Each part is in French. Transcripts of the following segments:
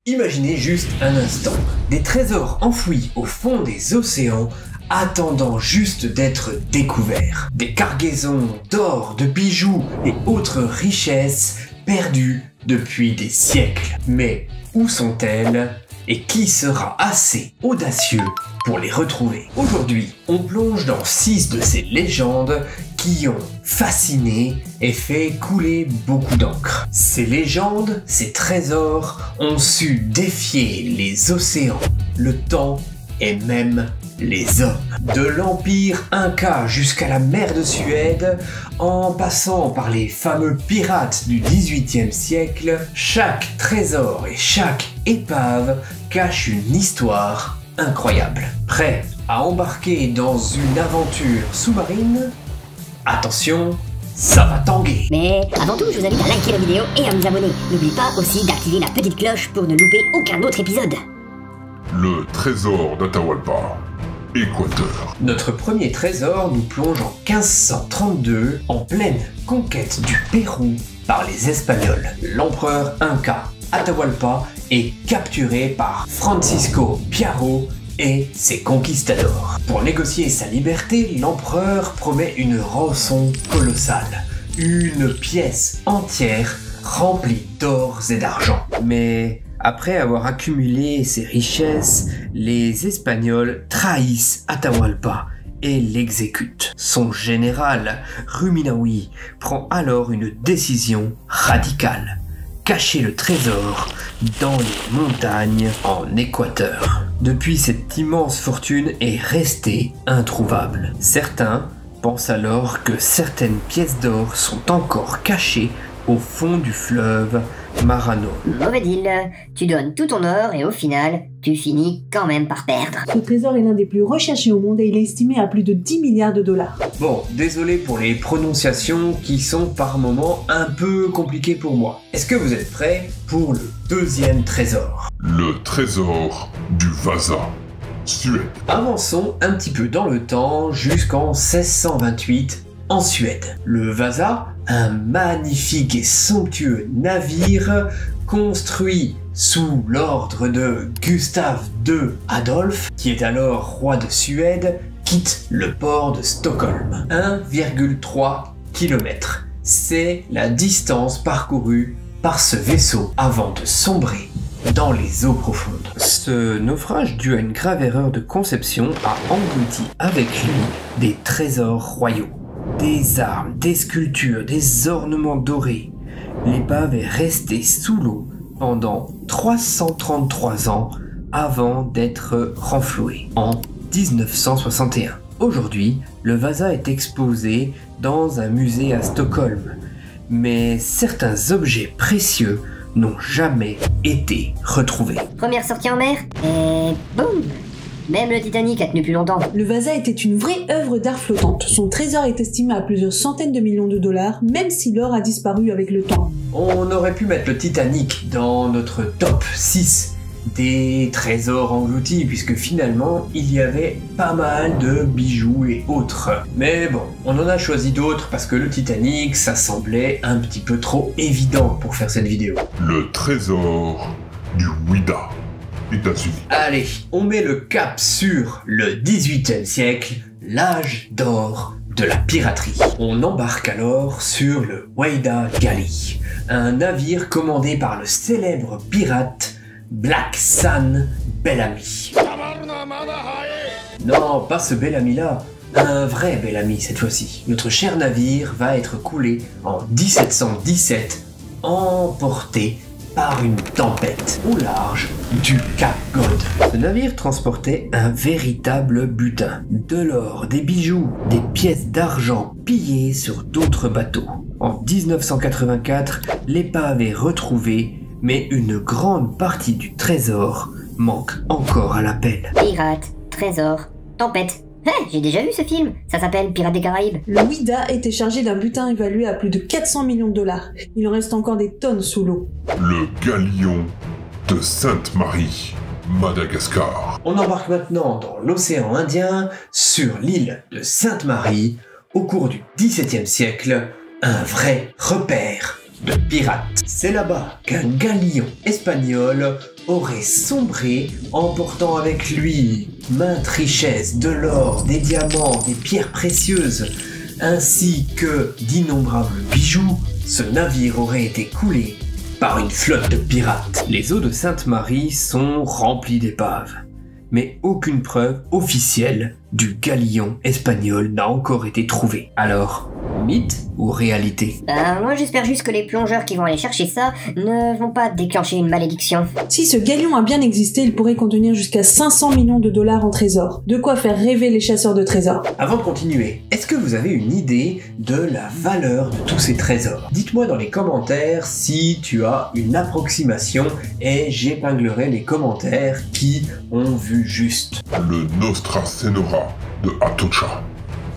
Imaginez juste un instant, des trésors enfouis au fond des océans attendant juste d'être découverts. Des cargaisons d'or, de bijoux et autres richesses perdues depuis des siècles. Mais où sont-elles et qui sera assez audacieux pour les retrouver? Aujourd'hui, on plonge dans 6 de ces légendes qui ont fasciné et fait couler beaucoup d'encre. Ces légendes, ces trésors ont su défier les océans, le temps et même les hommes. De l'empire Inca jusqu'à la mer de Suède, en passant par les fameux pirates du XVIIIe siècle, chaque trésor et chaque épave cache une histoire incroyable. Prêt à embarquer dans une aventure sous-marine? Attention, ça va tanguer. Mais avant tout, je vous invite à liker la vidéo et à vous abonner. N'oubliez pas aussi d'activer la petite cloche pour ne louper aucun autre épisode. Le trésor d'Atahualpa, Équateur. Notre premier trésor nous plonge en 1532, en pleine conquête du Pérou par les Espagnols. L'empereur Inca Atahualpa est capturé par Francisco Pizarro et ses conquistadors. Pour négocier sa liberté, l'empereur promet une rançon colossale, une pièce entière remplie d'or et d'argent. Mais après avoir accumulé ses richesses, les Espagnols trahissent Atahualpa et l'exécutent. Son général, Ruminahui, prend alors une décision radicale: cacher le trésor dans les montagnes en Équateur. Depuis, cette immense fortune est restée introuvable. Certains pensent alors que certaines pièces d'or sont encore cachées au fond du fleuve Marano. Mauvais deal, tu donnes tout ton or et au final, tu finis quand même par perdre. Ce trésor est l'un des plus recherchés au monde et il est estimé à plus de 10 milliards de dollars. Bon, désolé pour les prononciations qui sont par moments un peu compliquées pour moi. Est-ce que vous êtes prêts pour le deuxième trésor? Le trésor du Vasa, Suède. Avançons un petit peu dans le temps jusqu'en 1628 en Suède. Le Vasa, un magnifique et somptueux navire construit sous l'ordre de Gustave II Adolphe, qui est alors roi de Suède, quitte le port de Stockholm. 1,3 km. C'est la distance parcourue par ce vaisseau avant de sombrer dans les eaux profondes. Ce naufrage, dû à une grave erreur de conception, a englouti avec lui des trésors royaux. Des armes, des sculptures, des ornements dorés. L'épave est restée sous l'eau pendant 333 ans avant d'être renflouée en 1961. Aujourd'hui, le Vasa est exposé dans un musée à Stockholm, mais certains objets précieux n'ont jamais été retrouvés. Première sortie en mer, et boum! Même le Titanic a tenu plus longtemps. Le Vasa était une vraie œuvre d'art flottante. Son trésor est estimé à plusieurs centaines de millions de dollars, même si l'or a disparu avec le temps. On aurait pu mettre le Titanic dans notre top 6 des trésors engloutis, puisque finalement il y avait pas mal de bijoux et autres. Mais bon, on en a choisi d'autres parce que le Titanic, ça semblait un petit peu trop évident pour faire cette vidéo. Le trésor du Ouida, États-Unis. Allez, on met le cap sur le 18e siècle, l'âge d'or de la piraterie. On embarque alors sur le Whydah Galley, un navire commandé par le célèbre pirate Black Sam Bellamy. Non, pas ce Bellamy là, un vrai Bellamy cette fois-ci. Notre cher navire va être coulé en 1717, emporté par une tempête au large du Cap God. Ce navire transportait un véritable butin. De l'or, des bijoux, des pièces d'argent pillées sur d'autres bateaux. En 1984, l'épave est retrouvée, mais une grande partie du trésor manque encore à l'appel. Pirate, trésor, tempête. J'ai déjà vu ce film, ça s'appelle Pirates des Caraïbes. Le Ouida était chargé d'un butin évalué à plus de 400 millions de dollars. Il en reste encore des tonnes sous l'eau. Le galion de Sainte-Marie, Madagascar. On embarque maintenant dans l'océan Indien, sur l'île de Sainte-Marie, au cours du XVIIe siècle, un vrai repère de pirates. C'est là-bas qu'un galion espagnol aurait sombré, emportant avec lui maintes richesses, de l'or, des diamants, des pierres précieuses, ainsi que d'innombrables bijoux, ce navire aurait été coulé par une flotte de pirates. Les eaux de Sainte-Marie sont remplies d'épaves, mais aucune preuve officielle du galion espagnol n'a encore été trouvée. Alors, mythe ou réalité? Moi j'espère juste que les plongeurs qui vont aller chercher ça ne vont pas déclencher une malédiction. Si ce galion a bien existé, il pourrait contenir jusqu'à 500 millions de dollars en trésors. De quoi faire rêver les chasseurs de trésors. Avant de continuer, est-ce que vous avez une idée de la valeur de tous ces trésors? Dites-moi dans les commentaires si tu as une approximation et j'épinglerai les commentaires qui ont vu juste. Le Nostra Senora de Atocha,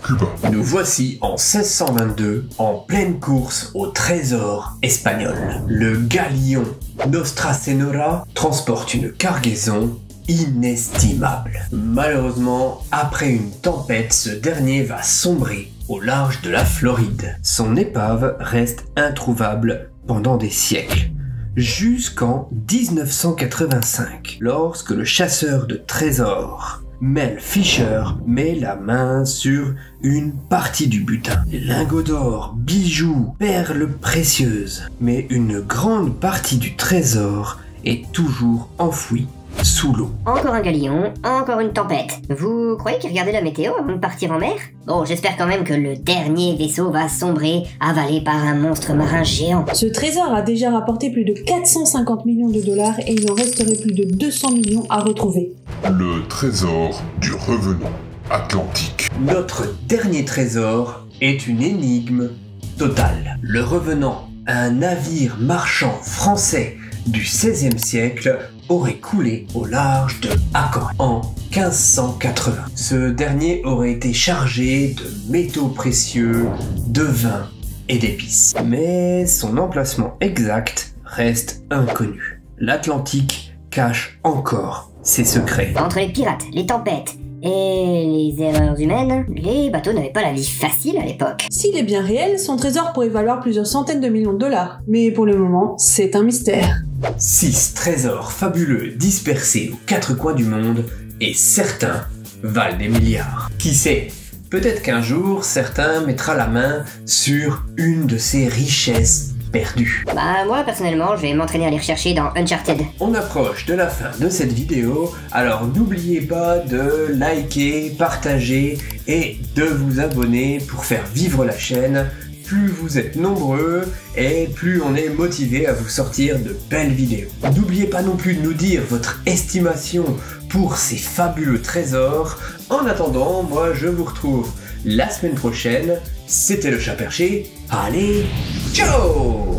Cuba. Nous voici en 1622, en pleine course au trésor espagnol. Le galion Nostra Senora transporte une cargaison inestimable. Malheureusement, après une tempête, ce dernier va sombrer au large de la Floride. Son épave reste introuvable pendant des siècles, jusqu'en 1985, lorsque le chasseur de trésors Mel Fisher met la main sur une partie du butin. Lingots d'or, bijoux, perles précieuses. Mais une grande partie du trésor est toujours enfouie sous l'eau. Encore un galion, encore une tempête. Vous croyez qu'il regardait la météo avant de partir en mer? Bon, j'espère quand même que le dernier vaisseau va sombrer, avalé par un monstre marin géant. Ce trésor a déjà rapporté plus de 450 millions de dollars et il en resterait plus de 200 millions à retrouver. Le trésor du revenant atlantique. Notre dernier trésor est une énigme totale. Le revenant, un navire marchand français du XVIe siècle, aurait coulé au large de Acre en 1580. Ce dernier aurait été chargé de métaux précieux, de vin et d'épices. Mais son emplacement exact reste inconnu. L'Atlantique cache encore ses secrets. Entre les pirates, les tempêtes et les erreurs humaines, les bateaux n'avaient pas la vie facile à l'époque. S'il est bien réel, son trésor pourrait valoir plusieurs centaines de millions de dollars. Mais pour le moment, c'est un mystère. 6 trésors fabuleux dispersés aux 4 coins du monde et certains valent des milliards. Qui sait, peut-être qu'un jour, certains mettra la main sur une de ces richesses perdues. Moi personnellement, je vais m'entraîner à les rechercher dans Uncharted. On approche de la fin de cette vidéo, alors n'oubliez pas de liker, partager et de vous abonner pour faire vivre la chaîne. Plus vous êtes nombreux et plus on est motivé à vous sortir de belles vidéos. N'oubliez pas non plus de nous dire votre estimation pour ces fabuleux trésors. En attendant, moi je vous retrouve la semaine prochaine. C'était le Chat Perché. Allez, ciao!